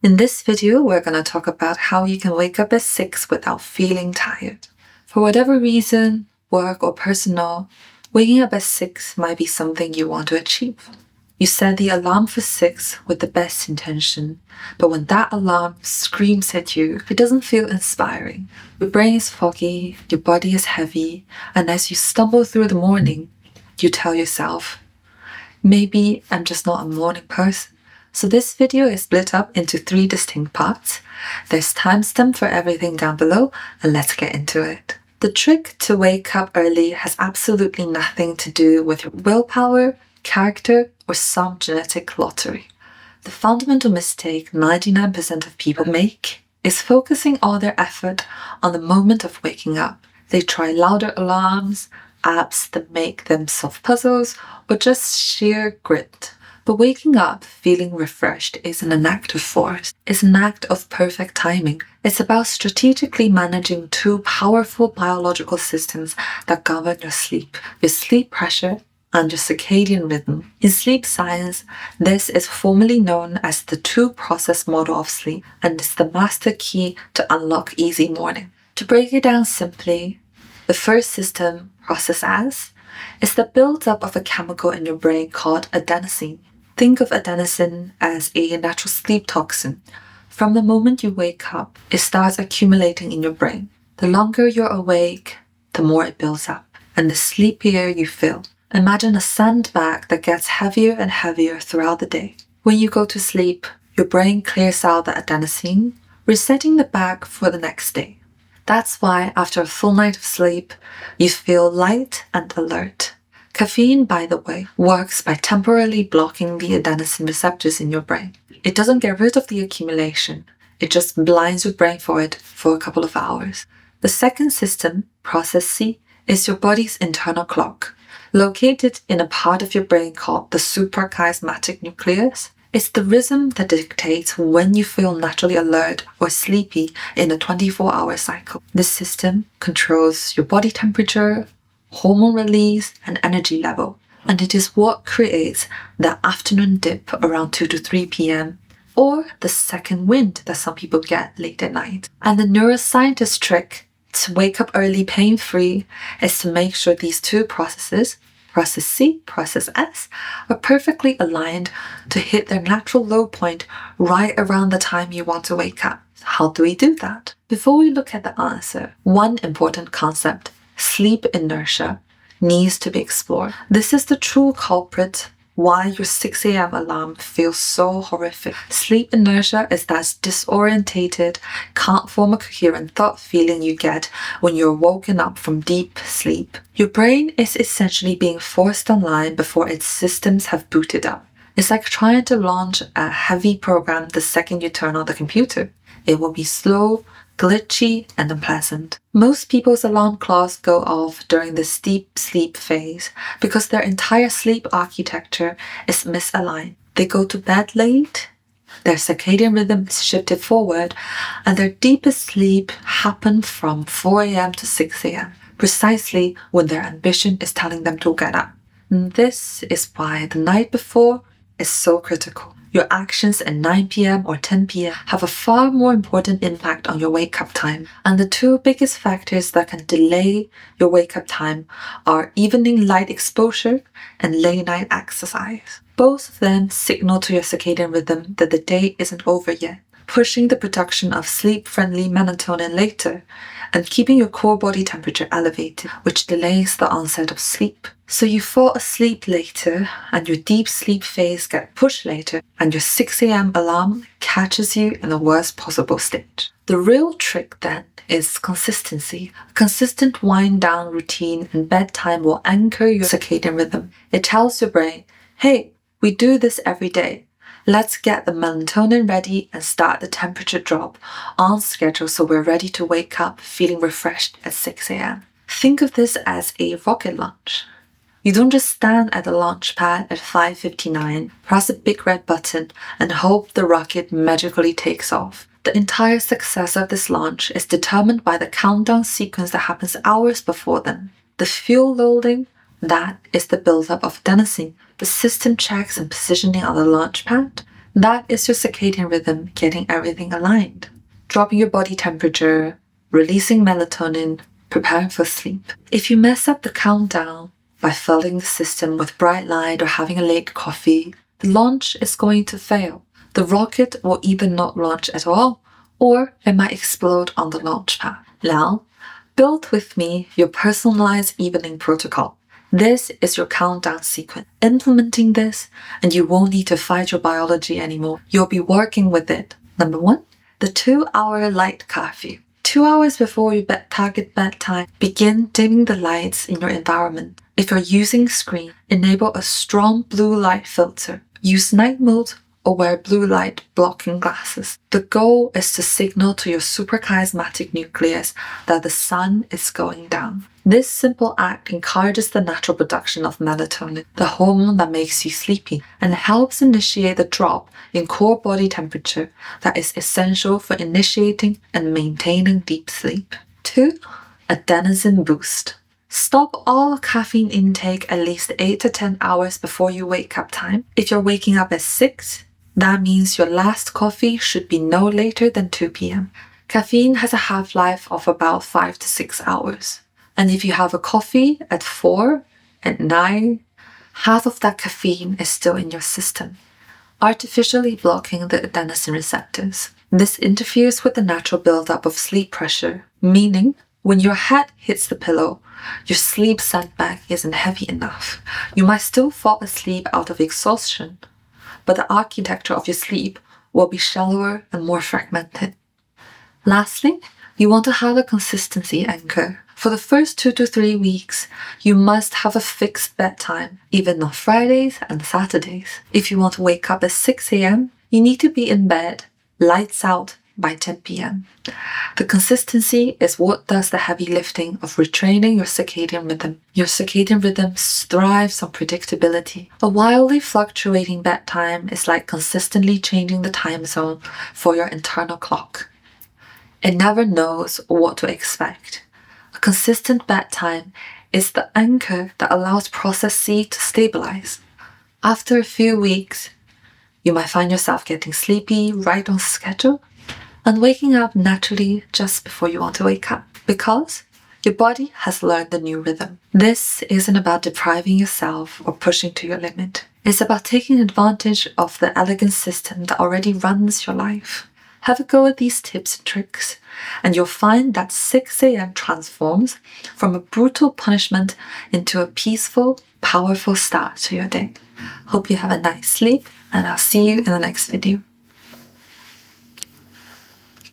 In this video, we're going to talk about how you can wake up at 6 without feeling tired. For whatever reason, work or personal, waking up at 6 might be something you want to achieve. You set the alarm for 6 with the best intention, but when that alarm screams at you, it doesn't feel inspiring. Your brain is foggy, your body is heavy, and as you stumble through the morning, you tell yourself, maybe I'm just not a morning person. So this video is split up into 3 distinct parts. There's timestamp for everything down below, and let's get into it. The trick to wake up early has absolutely nothing to do with your willpower, character, or some genetic lottery. The fundamental mistake 99% of people make is focusing all their effort on the moment of waking up. They try louder alarms, apps that make them solve puzzles, or just sheer grit. But waking up feeling refreshed isn't an act of force. It's an act of perfect timing. It's about strategically managing 2 powerful biological systems that govern your sleep pressure and your circadian rhythm. In sleep science, this is formally known as the 2-process model of sleep, and is the master key to unlock easy morning. To break it down simply, the first system, process S, is the build-up of a chemical in your brain called adenosine. Think of adenosine as a natural sleep toxin. From the moment you wake up, it starts accumulating in your brain. The longer you're awake, the more it builds up, and the sleepier you feel. Imagine a sandbag that gets heavier and heavier throughout the day. When you go to sleep, your brain clears out the adenosine, resetting the bag for the next day. That's why after a full night of sleep, you feel light and alert. Caffeine, by the way, works by temporarily blocking the adenosine receptors in your brain. It doesn't get rid of the accumulation. It just blinds your brain for it for a couple of hours. The second system, process C, is your body's internal clock. Located in a part of your brain called the suprachiasmatic nucleus, it's the rhythm that dictates when you feel naturally alert or sleepy in a 24-hour cycle. This system controls your body temperature, hormone release, and energy level, and it is what creates the afternoon dip around 2 to 3 p.m. or the second wind that some people get late at night. And the neuroscientist trick to wake up early pain-free is to make sure these 2 processes, process C, process S, are perfectly aligned to hit their natural low point right around the time you want to wake up. How do we do that? Before we look at the answer, one important concept, sleep inertia, needs to be explored. This is the true culprit why your 6 a.m. alarm feels so horrific. Sleep inertia is that disorientated, can't form a coherent thought feeling you get when you're woken up from deep sleep. Your brain is essentially being forced online before its systems have booted up. It's like trying to launch a heavy program the second you turn on the computer. It will be slow, glitchy, and unpleasant. Most people's alarm clocks go off during this deep sleep phase because their entire sleep architecture is misaligned. They go to bed late, their circadian rhythm is shifted forward, and their deepest sleep happens from 4 a.m. to 6 a.m., precisely when their ambition is telling them to get up. And this is why the night before is so critical. Your actions at 9 p.m. or 10 p.m. have a far more important impact on your wake-up time. And the 2 biggest factors that can delay your wake-up time are evening light exposure and late-night exercise. Both of them signal to your circadian rhythm that the day isn't over yet, pushing the production of sleep-friendly melatonin later and keeping your core body temperature elevated, which delays the onset of sleep. So you fall asleep later, and your deep sleep phase gets pushed later, and your 6 a.m. alarm catches you in the worst possible stage. The real trick then is consistency. A consistent wind-down routine and bedtime will anchor your circadian rhythm. It tells your brain, hey, we do this every day. Let's get the melatonin ready and start the temperature drop on schedule so we're ready to wake up feeling refreshed at 6 a.m. Think of this as a rocket launch. You don't just stand at the launch pad at 5:59, press a big red button, and hope the rocket magically takes off. The entire success of this launch is determined by the countdown sequence that happens hours before then. The fuel loading, that is the buildup of adenosine. The system checks and positioning on the launch pad, That is your circadian rhythm getting everything aligned, dropping your body temperature, releasing melatonin, preparing for sleep. If you mess up the countdown by filling the system with bright light or having a late coffee, the launch is going to fail. The rocket will either not launch at all, or it might explode on the launch pad. Now, build with me your personalized evening protocol. This is your countdown sequence. Implementing this, and you won't need to fight your biology anymore. You'll be working with it. Number 1, the 2-hour light curfew. 2 hours before your target bedtime, begin dimming the lights in your environment. If you're using screen, enable a strong blue light filter. Use night mode or wear blue light blocking glasses. The goal is to signal to your suprachiasmatic nucleus that the sun is going down. This simple act encourages the natural production of melatonin, the hormone that makes you sleepy, and helps initiate the drop in core body temperature that is essential for initiating and maintaining deep sleep. 2. Adenosine boost. Stop all caffeine intake at least 8 to 10 hours before your wake up time. If you're waking up at 6, that means your last coffee should be no later than 2 p.m. Caffeine has a half-life of about 5 to 6 hours. And if you have a coffee at 4, at 9, half of that caffeine is still in your system, artificially blocking the adenosine receptors. This interferes with the natural buildup of sleep pressure, meaning when your head hits the pillow, your sleep sandbag isn't heavy enough. You might still fall asleep out of exhaustion, but the architecture of your sleep will be shallower and more fragmented. Lastly, you want to have a consistency anchor. For the first 2 to 3 weeks, you must have a fixed bedtime, even on Fridays and Saturdays. If you want to wake up at 6 a.m., you need to be in bed, lights out, by 10 p.m. The consistency is what does the heavy lifting of retraining your circadian rhythm. Your circadian rhythm thrives on predictability. A wildly fluctuating bedtime is like consistently changing the time zone for your internal clock. It never knows what to expect. A consistent bedtime is the anchor that allows process C to stabilize. After a few weeks, you might find yourself getting sleepy right on schedule and waking up naturally just before you want to wake up because your body has learned the new rhythm. This isn't about depriving yourself or pushing to your limit. It's about taking advantage of the elegant system that already runs your life. Have a go at these tips and tricks, and you'll find that 6 a.m. transforms from a brutal punishment into a peaceful, powerful start to your day. Hope you have a nice sleep, and I'll see you in the next video.